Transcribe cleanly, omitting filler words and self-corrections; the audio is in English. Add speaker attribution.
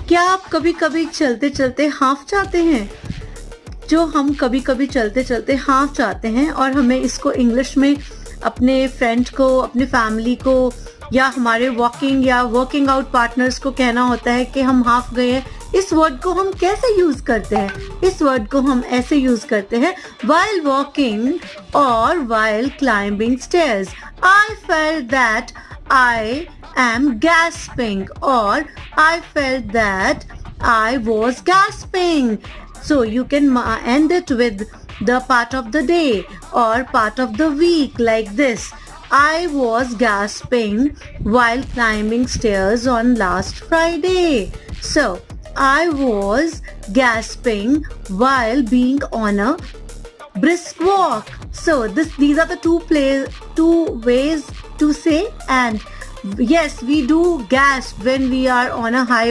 Speaker 1: क्या आप कभी कभी चलते चलते हाफ जाते हैं? जो हम कभी कभी चलते चलते हाफ जाते हैं और हमें इसको इंग्लिश में अपने फ्रेंड को, अपनी फैमिली को या हमारे वॉकिंग या वर्किंग आउट पार्टनर्स को कहना होता है कि हम हाफ गए हैं। इस वर्ड को हम कैसे यूज करते हैं? इस वर्ड को हम ऐसे यूज करते हैं, while walking or while climbing stairs. I felt that I am gasping, or I felt that I was gasping. So you can end it with the part of the day or part of the week like this. I was gasping while climbing stairs on last Friday. So I was gasping while being on a brisk walk. So these are the two ways to say, and yes, we do gasp when we are on a high